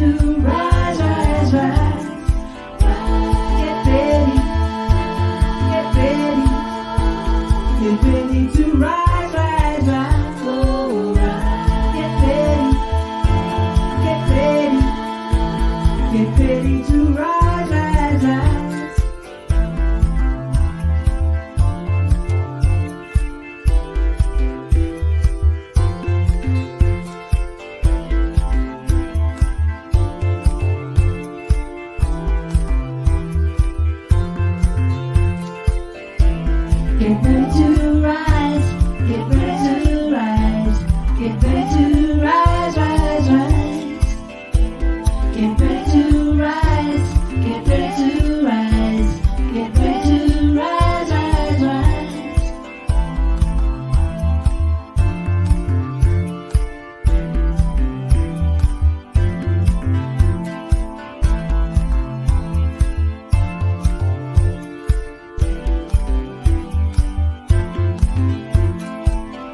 to rise, rise, rise. Get ready, get ready, get ready to rise, rise, rise. Oh, rise. Get ready to rise, rise, rise. Get ready to rise, get ready to rise, get ready to rise, rise, rise. Get ready to rise, get ready to rise, get ready to rise, rise, rise.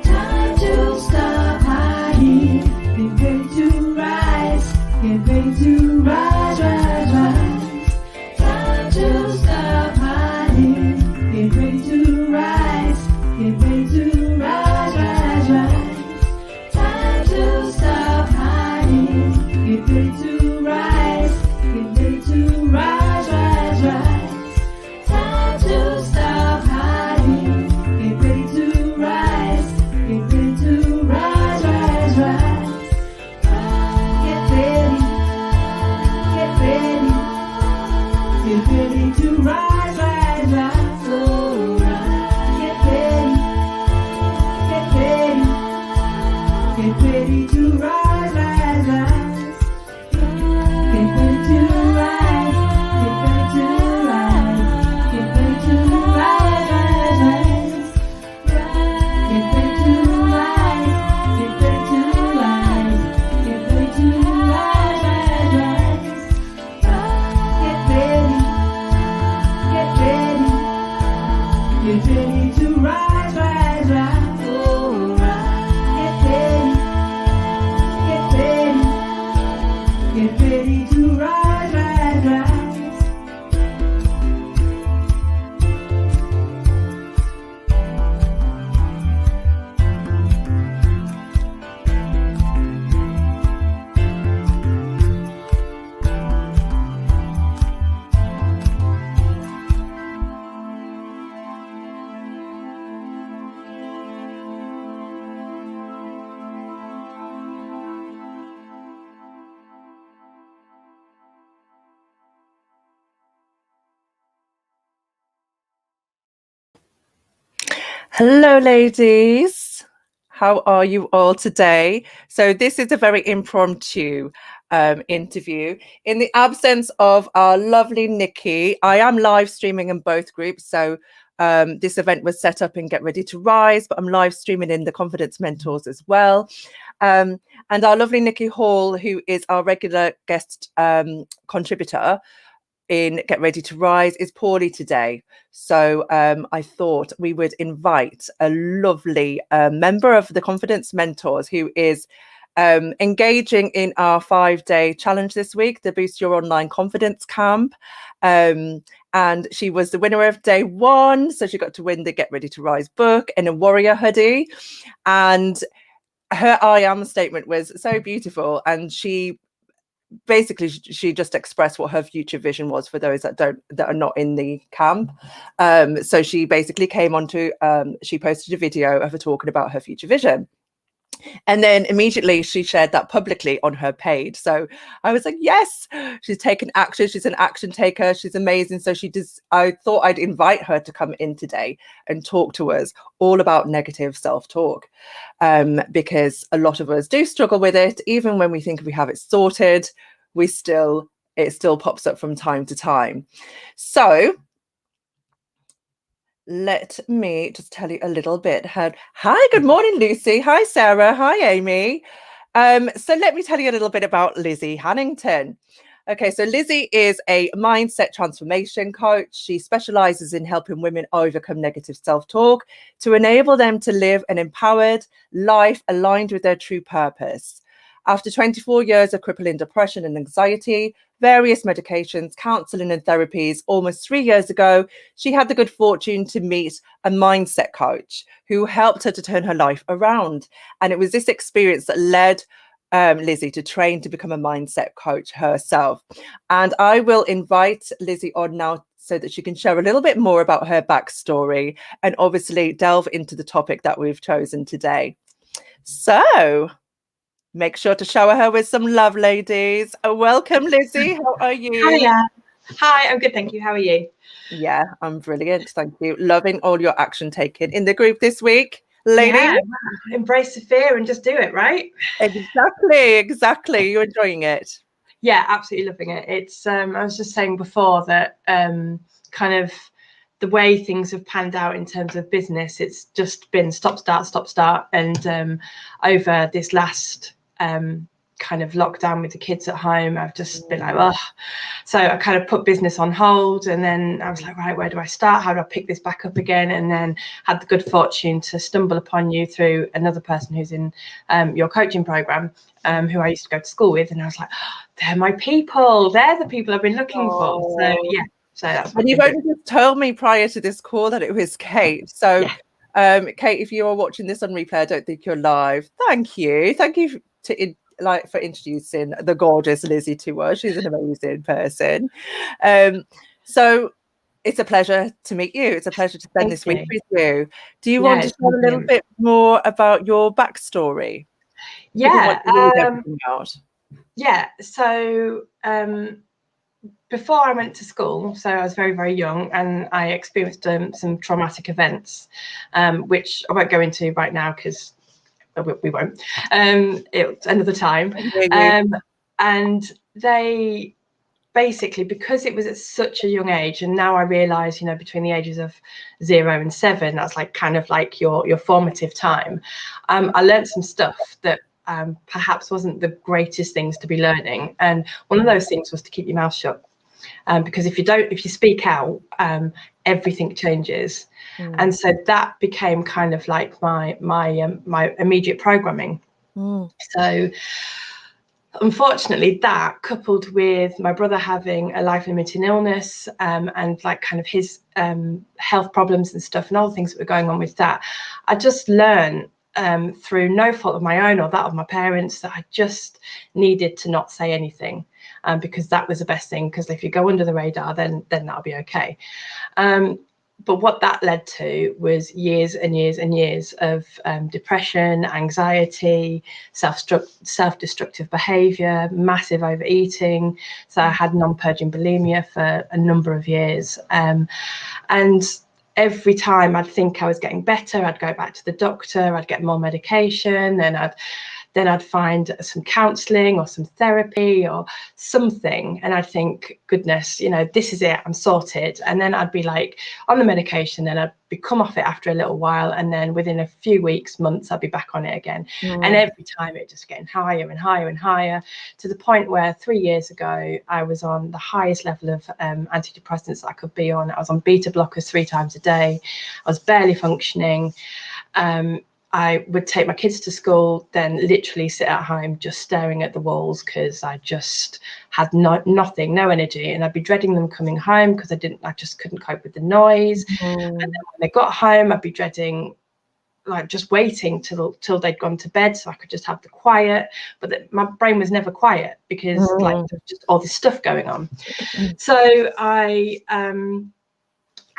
Time to stop hiding. Get ready to rise. Get ready to rise, rise, rise. Time to stop hiding. Get ready to rise. Get ready to rise, rise, rise. Time to stop hiding. Get ready to rise. Get ready to rise, rise, rise. Time to stop hiding. Get ready to rise. Get ready to rise, rise, rise. Get ready, get ready, get ready to rise, rise, rise. Oh, rise. Get ready, get ready to rise, rise, rise. Get ready to rise, get ready to rise, get ready to rise, rise, rise. Get ready to rise, get ready to rise, get ready to rise, rise, rise. Get ready, get ready to rise, rise, rise. Oh, rise. Get ready to rise, rise, rise. Hello, ladies. How are you all today? So this is a very impromptu interview. In the absence of our lovely Nikki, I am live streaming in both groups. So this event was set up in Get Ready to Rise, but I'm live streaming in the Confidence Mentors as well. And our lovely Nikki Hall, who is our regular guest contributor in Get Ready to Rise, is poorly today. So I thought we would invite a lovely member of the Confidence Mentors who is engaging in our 5-day challenge this week, the Boost Your Online Confidence Camp. And she was the winner of day 1. So she got to win the Get Ready to Rise book and a warrior hoodie. And her I am statement was so beautiful. And she just expressed what her future vision was for those that are not in the camp. So she basically came on to she posted a video of her talking about her future vision, and then immediately she shared that publicly on her page. So I was like, yes, she's taken action. She's an action taker. She's amazing. So I thought I'd invite her to come in today and talk to us all about negative self-talk, because a lot of us do struggle with it. Even when we think we have it sorted, it still pops up from time to time. So let me just tell you a little bit. Hi, good morning, Lucy. Hi, Sarah. Hi, Amy. So let me tell you a little bit about Lizzie Hannington. Okay, so Lizzie is a mindset transformation coach. She specializes in helping women overcome negative self-talk to enable them to live an empowered life aligned with their true purpose. After 24 years of crippling depression and anxiety, various medications, counselling and therapies, almost 3 years ago, she had the good fortune to meet a mindset coach who helped her to turn her life around. And it was this experience that led Lizzie to train to become a mindset coach herself. And I will invite Lizzie on now so that she can share a little bit more about her backstory and obviously delve into the topic that we've chosen today. So make sure to shower her with some love, ladies. Welcome, Lizzie. How are you? Hiya. Hi, I'm good, thank you. How are you? Yeah, I'm brilliant. Thank you. Loving all your action taken in the group this week, ladies. Yeah, embrace the fear and just do it, right? Exactly. You're enjoying it. Yeah, absolutely loving it. It's I was just saying before that kind of the way things have panned out in terms of business, it's just been stop, start. And over this last kind of lockdown with the kids at home, I've just been like, oh. So I kind of put business on hold, and then I was like, right, where do I start? How do I pick this back up again? And then had the good fortune to stumble upon you through another person who's in your coaching program, who I used to go to school with. And I was like, oh, they're my people. They're the people I've been looking for. So yeah. So that's what. And you've only just told me prior to this call that it was Kate. So yeah. Kate, if you are watching this on replay, I don't think you're live. Thank you for introducing the gorgeous Lizzie to us. She's an amazing person. So it's a pleasure to meet you. It's a pleasure to spend this week with you. Do you want to share a little bit more about your backstory? Yeah. Yeah. So before I went to school, so I was very, very young, and I experienced some traumatic events, which I won't go into right now because we won't. It's another time. And they basically, because it was at such a young age, and now I realise, you know, between the ages of 0 and 7, that's like kind of like your formative time. I learned some stuff that perhaps wasn't the greatest things to be learning, and one of those things was to keep your mouth shut, because if you speak out, everything changes. And so that became kind of like my immediate programming. So unfortunately, that coupled with my brother having a life-limiting illness, and like kind of his health problems and stuff, and all the things that were going on with that, I just learned through no fault of my own or that of my parents that I just needed to not say anything, because that was the best thing, because if you go under the radar, then that'll be okay. But what that led to was years and years and years of depression, anxiety, self-destructive behaviour, massive overeating. So I had non-purging bulimia for a number of years. And every time I'd think I was getting better, I'd go back to the doctor, I'd get more medication, then I'd find some counselling or some therapy or something, and I'd think, goodness, you know, this is it, I'm sorted. And then I'd be like on the medication, and I'd come off it after a little while, and then within a few weeks, months, I'd be back on it again. And every time it just getting higher and higher and higher, to the point where 3 years ago I was on the highest level of antidepressants I could be on. I was on beta blockers 3 times a day. I was barely functioning. I would take my kids to school, then literally sit at home just staring at the walls, because I just had nothing, no energy, and I'd be dreading them coming home because I just couldn't cope with the noise. And then when they got home, I'd be dreading, like, just waiting till they'd gone to bed so I could just have the quiet. But my brain was never quiet because like there's just all this stuff going on. So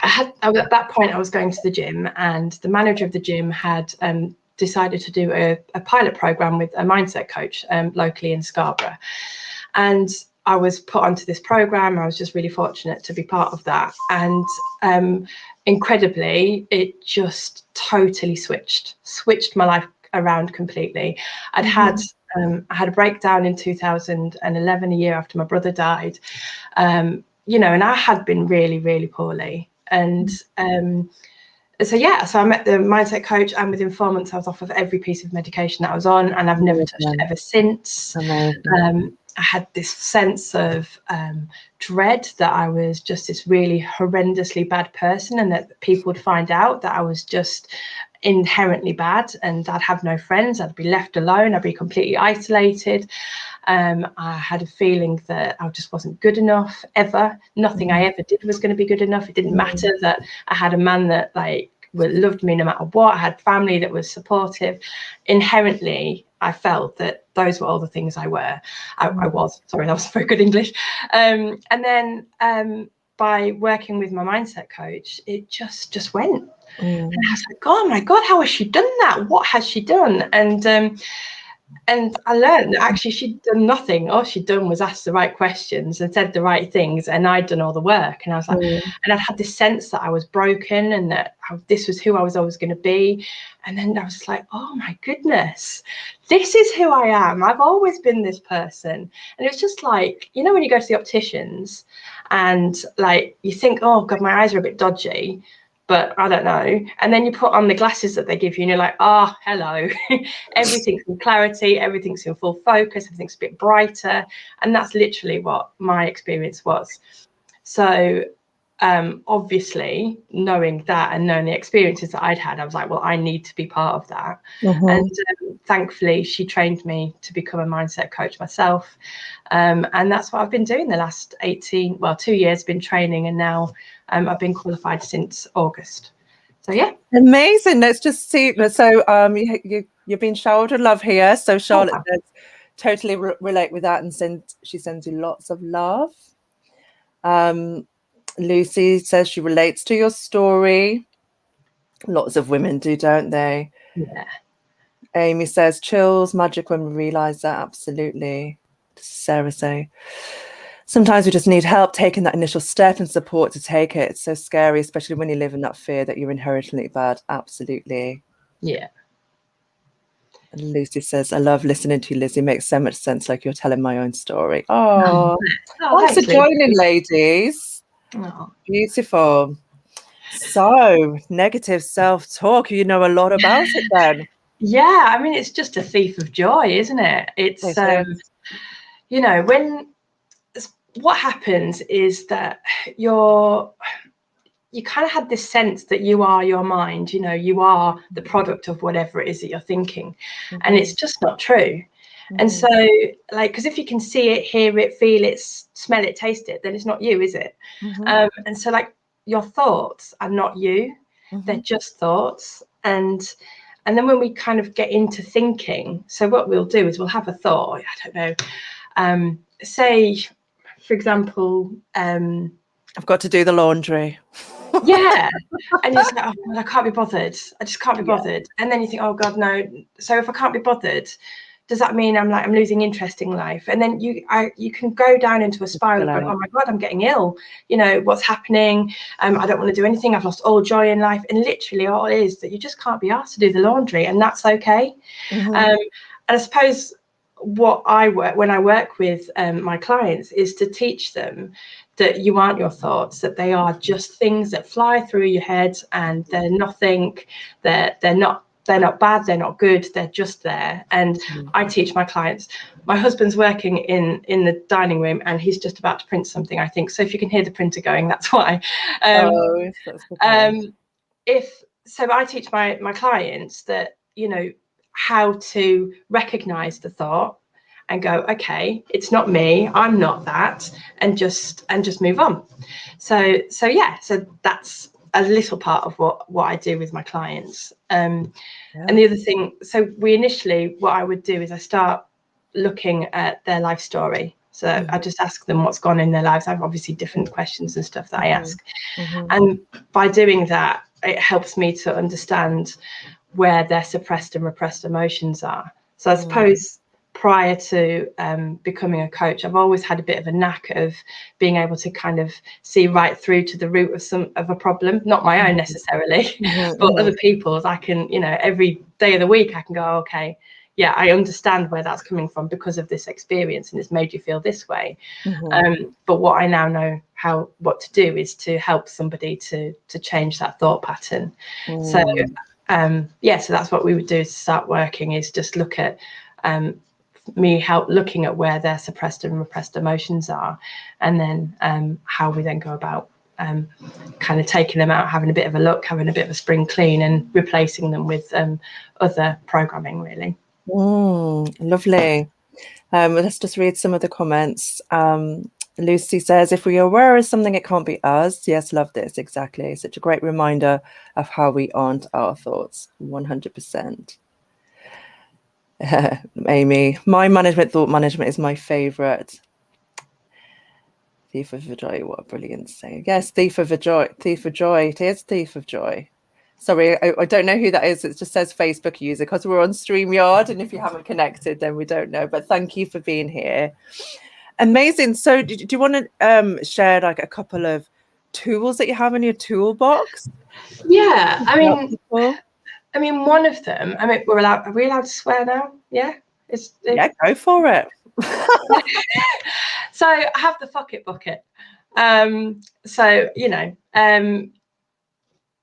at that point I was going to the gym, and the manager of the gym had decided to do a pilot program with a mindset coach locally in Scarborough, and I was put onto this program. I was just really fortunate to be part of that, and incredibly, it just totally switched my life around completely. I had a breakdown in 2011, a year after my brother died, you know, and I had been really, really poorly. And so I met the mindset coach, and within 4 months I was off of every piece of medication that I was on, and I've never touched it ever since. I had this sense of dread that I was just this really horrendously bad person, and that people would find out that I was just inherently bad, and I'd have no friends, I'd be left alone, I'd be completely isolated. I had a feeling that I just wasn't good enough ever. Nothing I ever did was going to be good enough. It didn't matter that I had a man that loved me no matter what. I had family that was supportive. Inherently, I felt that those were all the things I was. Sorry, that was very good English. And then by working with my mindset coach, it just went. And I was like, oh my God, how has she done that? What has she done? And I learned that actually she'd done nothing. All she'd done was ask the right questions and said the right things, and I'd done all the work. And I was like, and I'd had this sense that I was broken, and that this was who I was always going to be. And then I was like, oh my goodness, this is who I am. I've always been this person. And it's just like, you know, when you go to the opticians and like you think, oh God, my eyes are a bit dodgy, but I don't know. And then you put on the glasses that they give you and you're like, oh, hello. Everything's in clarity, everything's in full focus, everything's a bit brighter. And that's literally what my experience was. So obviously, knowing that and knowing the experiences that I'd had, I was like, well, I need to be part of that. And thankfully, she trained me to become a mindset coach myself. And that's what I've been doing the last 2 years, been training, and now I've been qualified since August. So yeah, amazing. Let's just see. So you've been showered with love here. So Charlotte says totally relate with that, and she sends you lots of love. Lucy says she relates to your story. Lots of women do, don't they? Yeah. Amy says chills, magic when we realize that. Absolutely. Sarah say sometimes we just need help taking that initial step and support to take it. It's so scary, especially when you live in that fear that you're inherently bad. Absolutely. Yeah. And Lucy says, I love listening to you, Lizzie. Makes so much sense, like you're telling my own story. Oh, thanks for joining, ladies. Oh. Beautiful. So, negative self-talk, you know a lot about it then. Yeah, I mean, it's just a thief of joy, isn't it? It's, you know, what happens is that you kind of had this sense that you are your mind, you know, you are the product of whatever it is that you're thinking. And it's just not true. And so, like, because if you can see it, hear it, feel it, smell it, taste it, then it's not you, is it? And so, like, your thoughts are not you. They're just thoughts. And then when we kind of get into thinking, so what we'll do is we'll have a thought, I don't know, say, for example, I've got to do the laundry. Yeah. And you're like, oh, I can't be bothered. I just can't be bothered. And then you think, oh God, no. So if I can't be bothered, does that mean I'm losing interest in life? And then you can go down into a spiral of going, oh my God, I'm getting ill. You know, what's happening? I don't want to do anything. I've lost all joy in life. And literally all it is that you just can't be asked to do the laundry, and that's okay. And I suppose when I work with my clients is to teach them that you aren't your thoughts, that they are just things that fly through your head, and they're nothing, they're not bad, they're not good, they're just there. And I teach my clients. My husband's working in the dining room, and he's just about to print something, I think. So if you can hear the printer going, that's why. So I teach my clients that, you know, how to recognize the thought and go, okay, it's not me, I'm not that, and just move on. So that's a little part of what I do with my clients. And the other thing, so what I would do is I start looking at their life story. So I just ask them what's gone in their lives. I have obviously different questions and stuff that I ask. And by doing that, it helps me to understand where their suppressed and repressed emotions are. So I suppose prior to becoming a coach, I've always had a bit of a knack of being able to kind of see right through to the root of a problem, not my own necessarily, but other people's. I can, you know, every day of the week I can go, okay, yeah, I understand where that's coming from because of this experience, and it's made you feel this way. But what I now know what to do is to help somebody to change that thought pattern. So that's what we would do to start working, is just look at me help looking at where their suppressed and repressed emotions are, and then how we then go about kind of taking them out, having a bit of a look, having a bit of a spring clean, and replacing them with other programming, really. Lovely. Let's just read some of the comments. Lucy says, if we are aware of something, it can't be us. Yes, love this. Exactly. Such a great reminder of how we aren't our thoughts. 100%. Amy, mind management, thought management is my favorite. Thief of Joy, what a brilliant saying. Yes, Thief of Joy. Thief of Joy. It is Thief of Joy. Sorry, I don't know who that is. It just says Facebook user because we're on StreamYard, and if you haven't connected, then we don't know. But thank you for being here. Amazing. So do you want to share like a couple of tools that you have in your toolbox? Yeah, I mean, one of them, I mean, are we allowed to swear now? Yeah? Yeah, go for it. So I have the fuck it bucket. So, you know,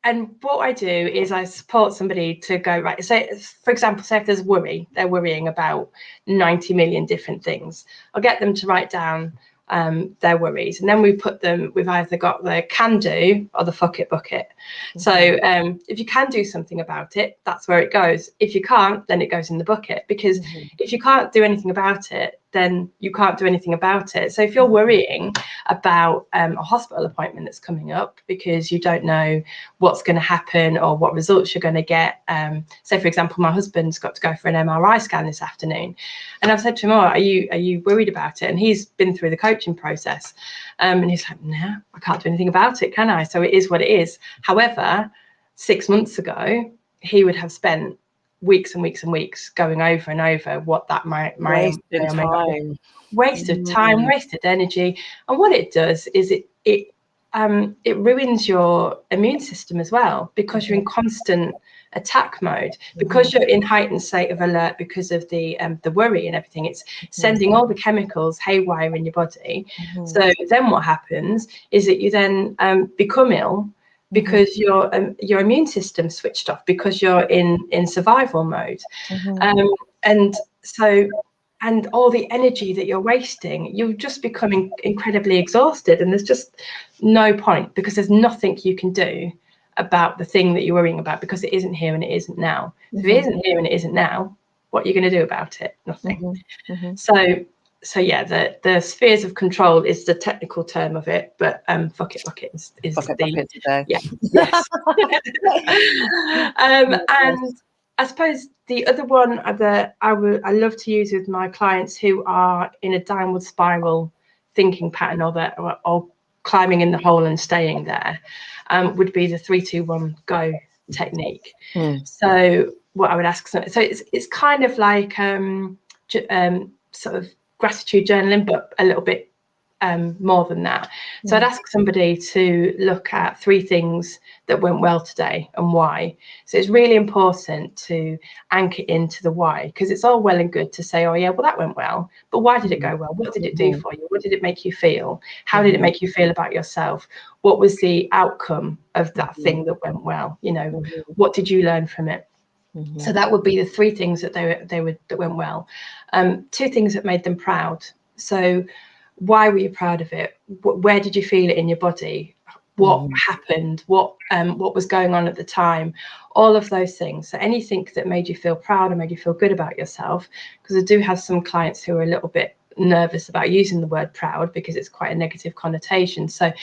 and what I do is I support somebody to go, right, so for example, say if there's worry, they're worrying about 90 million different things. I'll get them to write down their worries, and then we've either got the can do or the fuck it bucket. So if you can do something about it, that's where it goes. If you can't, then it goes in the bucket, because if you can't do anything about it, then you can't do anything about it. So if you're worrying about a hospital appointment that's coming up because you don't know what's going to happen or what results you're going to get, say for example, my husband's got to go for an MRI scan this afternoon, and I've said to him, oh, are you worried about it? And he's been through the coaching process, and he's like, no, I can't do anything about it, can I? So it is what it is. However, 6 months ago, he would have spent weeks and weeks and weeks going over and over what that might wasted time, wasted energy. And what it does is it ruins your immune system as well, because you're in constant attack mode, because you're in heightened state of alert because of the worry and everything. It's sending all the chemicals haywire in your body. So then what happens is that you then become ill, because your immune system switched off, because you're in survival mode. And all the energy that you're wasting, you're just becoming incredibly exhausted, and there's just no point, because there's nothing you can do about the thing that you're worrying about, because it isn't here and it isn't now. So if it isn't here and it isn't now, what are you going to do about it? Nothing. So yeah, the spheres of control is the technical term of it, but fuck it bucket is bucket today. Yeah. Yes. And I suppose the other one that I love to use with my clients who are in a downward spiral thinking pattern, or climbing in the hole and staying there, would be the 3, 2, 1 go technique. So what I would ask, so it's kind of like sort of gratitude journaling, but a little bit more than that. So I'd ask somebody to look at 3 things that went well today and why. So it's really important to anchor into the why, because it's all well and good to say, oh yeah, well that went well, but why did it go well? What did it do for you? What did it make you feel? How did it make you feel about yourself? What was the outcome of that thing that went well? You know, what did you learn from it? So that would be the 3 things that that went well. 2 things that made them proud. So why were you proud of it? Where did you feel it in your body? What happened? What was going on at the time? All of those things. So anything that made you feel proud and made you feel good about yourself, because I do have some clients who are a little bit nervous about using the word proud because it's quite a negative connotation. So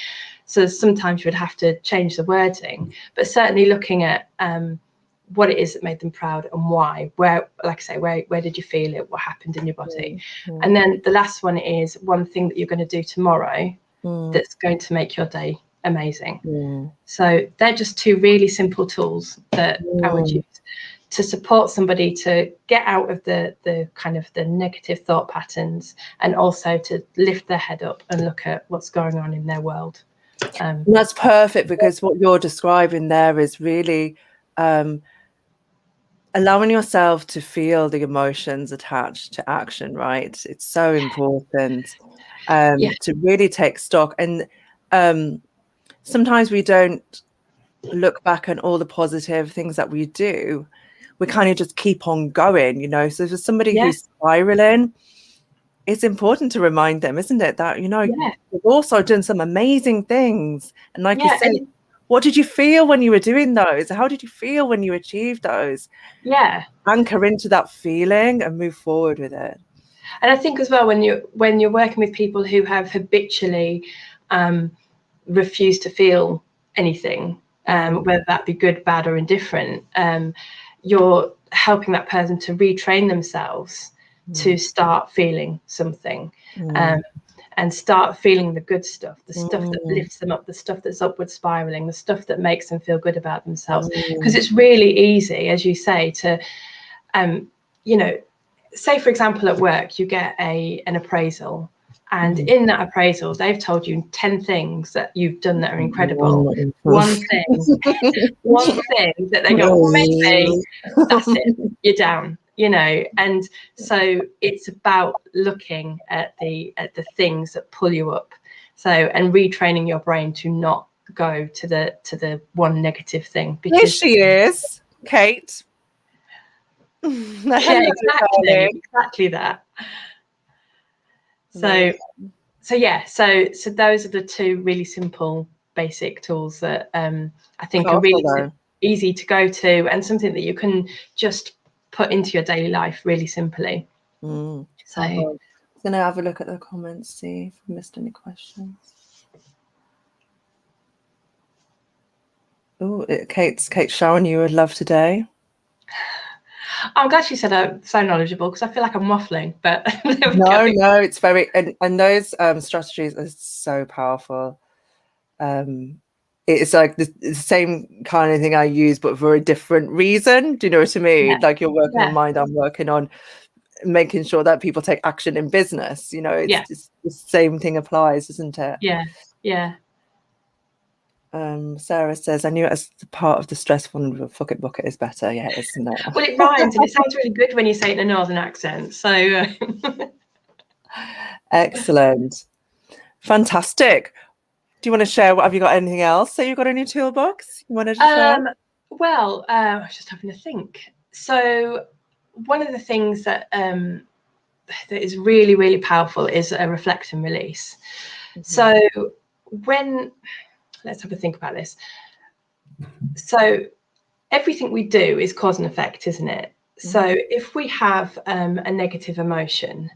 sometimes you would have to change the wording, but certainly looking at what it is that made them proud and why. Where, like I say, where did you feel it? What happened in your body? And then the last one is one thing that you're going to do tomorrow that's going to make your day amazing. So they're just 2 really simple tools that I would use to support somebody to get out of the kind of the negative thought patterns, and also to lift their head up and look at what's going on in their world. That's perfect, because what you're describing there is really allowing yourself to feel the emotions attached to action, right? It's so important to really take stock. And sometimes we don't look back on all the positive things that we do. we kind of just keep on going, you know. So for somebody Yeah. who's spiraling, it's important to remind them, isn't it, that, you know, you've also done some amazing things. And like you said, what did you feel when you were doing those? How did you feel when you achieved those? Yeah. Anchor into that feeling and move forward with it. And I think as well, when you're working with people who have habitually refused to feel anything, whether that be good, bad, or indifferent, you're helping that person to retrain themselves to start feeling something, and start feeling the good stuff, the stuff that lifts them up, the stuff that's upward spiraling, the stuff that makes them feel good about themselves. Because it's really easy, as you say, to, you know, say, for example, at work, you get an appraisal. And in that appraisal, they've told you 10 things that you've done that are incredible. One thing that they go, well, maybe, that's it, you're down, you know. And so it's about looking at the things that pull you up. So, and retraining your brain to not go to the one negative thing. Because here she is, Kate. Yeah, exactly that. So those are the two really simple basic tools that I think are really easy to go to, and something that you can just put into your daily life really simply. So I'm gonna have a look at the comments, see if I missed any questions. Oh, Kate's showing you a love today. I'm glad she said I'm so knowledgeable, because I feel like I'm waffling, but no, it's very, and those strategies are so powerful. It's like the same kind of thing I use, but for a different reason. Do you know what I mean? Yeah. Like, you're working on mind, I'm working on making sure that people take action in business. You know, it's just the same thing applies, isn't it? Yeah. Sarah says, I knew it as part of the stressful and fuck it bucket is better. Yeah, isn't it? Well, it rhymes and it sounds really good when you say it in a northern accent. So excellent. Fantastic. Do you want to share? What have you got? Anything else? So you've got a new toolbox you wanted to share? Well, I was just having to think. So one of the things that that is really, really powerful is a reflect and release. So let's have a think about this. So everything we do is cause and effect, isn't it? So if we have a negative emotion,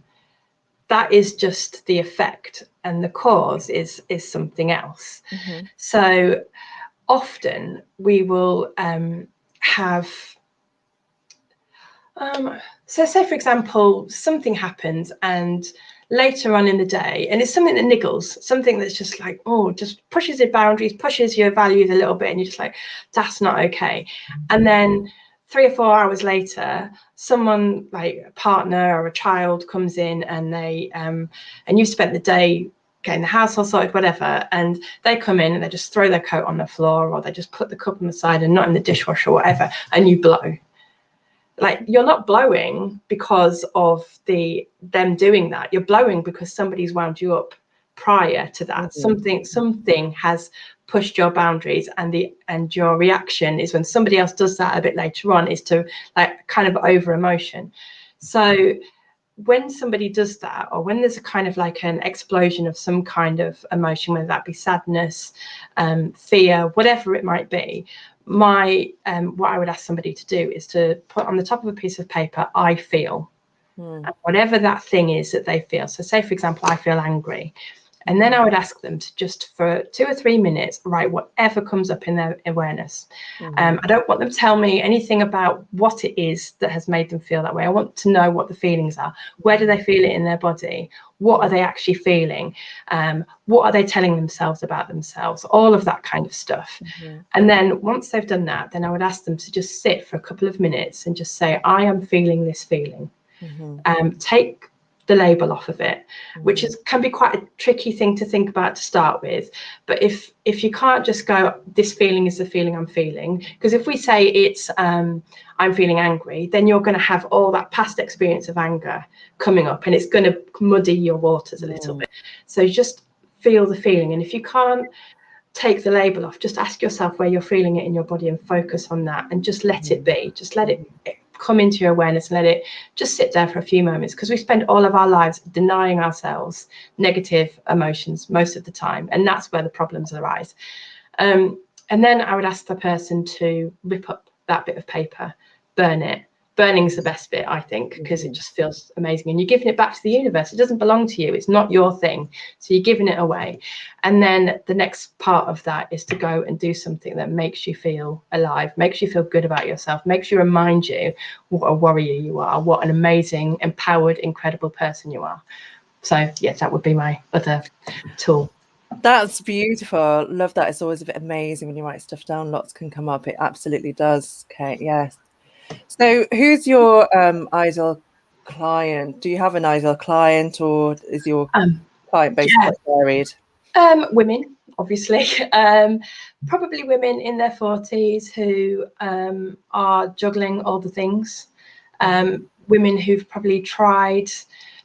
that is just the effect, and the cause is something else. So often we will have so say, for example, something happens and later on in the day, and it's something that niggles, something that's just like, oh, just pushes your boundaries, pushes your values a little bit, and you're just like, that's not okay. And then 3 or 4 hours later, someone, like a partner or a child, comes in, and they and you spent the day getting the house all sorted, whatever, and they come in and they just throw their coat on the floor, or they just put the cup on the side and not in the dishwasher or whatever, and you blow. Like, you're not blowing because of them doing that. You're blowing because somebody's wound you up prior to that. Something has pushed your boundaries, and your reaction is, when somebody else does that a bit later on, is to, like, kind of over emotion. So when somebody does that, or when there's a kind of like an explosion of some kind of emotion, whether that be sadness, fear, whatever it might be, what I would ask somebody to do is to put on the top of a piece of paper, I feel, and whatever that thing is that they feel. So say, for example, I feel angry. And then I would ask them to just, for 2 or 3 minutes, write whatever comes up in their awareness. I don't want them to tell me anything about what it is that has made them feel that way. I want to know what the feelings are. Where do they feel it in their body? What are they actually feeling? What are they telling themselves about themselves? All of that kind of stuff. And then once they've done that, then I would ask them to just sit for a couple of minutes and just say, I am feeling this feeling. Take the label off of it, which can be quite a tricky thing to think about to start with. But if you can't just go, this feeling is the feeling I'm feeling, because if we say it's I'm feeling angry, then you're going to have all that past experience of anger coming up, and it's going to muddy your waters a little bit. So just feel the feeling. And if you can't take the label off. Just ask yourself where you're feeling it in your body and focus on that, and just let it be. Just let it come into your awareness and let it just sit there for a few moments, because we spend all of our lives denying ourselves negative emotions most of the time, and that's where the problems arise. And then I would ask the person to rip up that bit of paper, burn it. Burning's the best bit, I think, because it just feels amazing, and you're giving it back to the universe. It doesn't belong to you. It's not your thing, so you're giving it away. And then the next part of that is to go and do something that makes you feel alive, makes you feel good about yourself, makes you remind you what a warrior you are, what an amazing, empowered, incredible person you are. So yeah, that would be my other tool. That's beautiful. Love that. It's always a bit amazing when you write stuff down. Lots can come up. It absolutely does, Kate. Yes. So who's your ideal client? Do you have an ideal client, or is your client base quite varied? Women, obviously. Probably women in their 40s who are juggling all the things. Women who've probably tried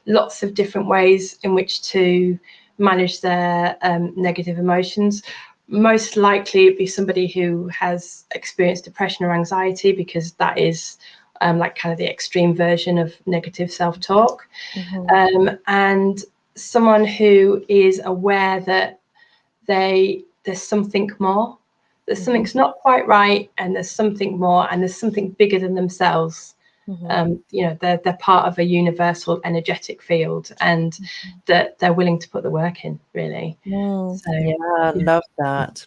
lots of different ways in which to manage their negative emotions. Most likely it'd be somebody who has experienced depression or anxiety, because that is like kind of the extreme version of negative self-talk. And someone who is aware that there's something more, there's something's not quite right, and there's something more, and there's something bigger than themselves. You know, they're part of a universal energetic field, and that they're willing to put the work in, really. So, yeah, love that.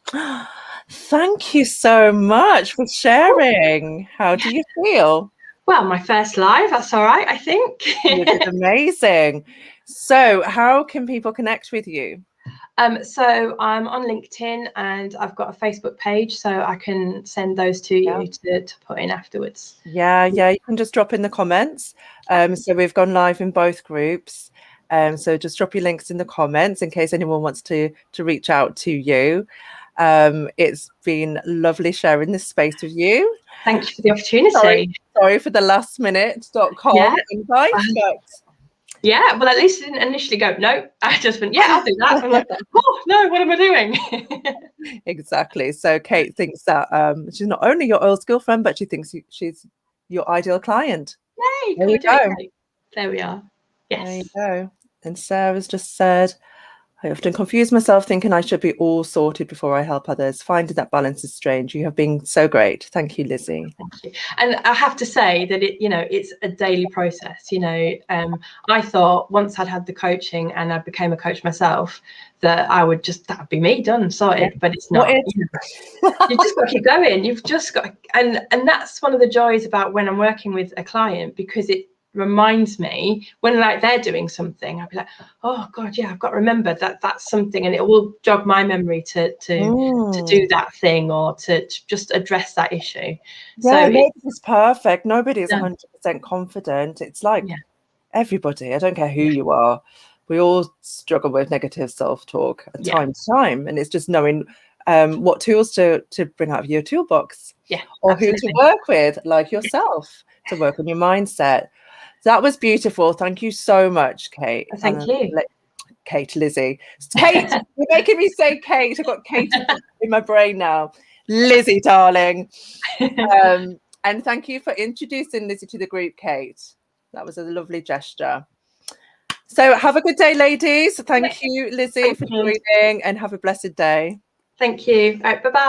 Thank you so much for sharing. How do you feel? Well, my first live, that's all right, I think. You did amazing. So how can people connect with you? So I'm on LinkedIn, and I've got a Facebook page, so I can send those to you to put in afterwards. Yeah, you can just drop in the comments. So we've gone live in both groups. So just drop your links in the comments in case anyone wants to reach out to you. It's been lovely sharing this space with you. Thank you for the opportunity. Sorry for the lastminute.com invite, but yeah, well, at least I didn't initially go, no. I just went, yeah, I'll do that. I'm like, oh, no, what am I doing? Exactly. So Kate thinks that she's not only your oil skill friend, but she thinks she's your ideal client. Yay, there you go. There we are. Yes. There you go. And Sarah's just said, I often confuse myself thinking I should be all sorted before I help others. Finding that balance is strange. You have been so great. Thank you, Lizzie. Thank you. And I have to say that it's a daily process. I thought once I'd had the coaching and I became a coach myself, that that'd be me done, sorted. But it's not. You just got to keep going. You've just got, and that's one of the joys about when I'm working with a client, because it reminds me when like they're doing something, I'll be like, oh god, yeah, I've got to remember that that's something, and it will jog my memory to do that thing, or to just address that issue. Yeah, so nobody's perfect. Nobody is 100% confident. It's like everybody, I don't care who you are, we all struggle with negative self-talk at time to time, and it's just knowing what tools to bring out of your toolbox, or absolutely. Who to work with, like yourself, to work on your mindset. That was beautiful. Thank you so much, Kate. Thank you. Lizzie. Kate, you're making me say Kate. I've got Kate in my brain now. Lizzie, darling. And thank you for introducing Lizzie to the group, Kate. That was a lovely gesture. So have a good day, ladies. Thank you, Lizzie, for joining, and have a blessed day. Thank you. All right, bye-bye.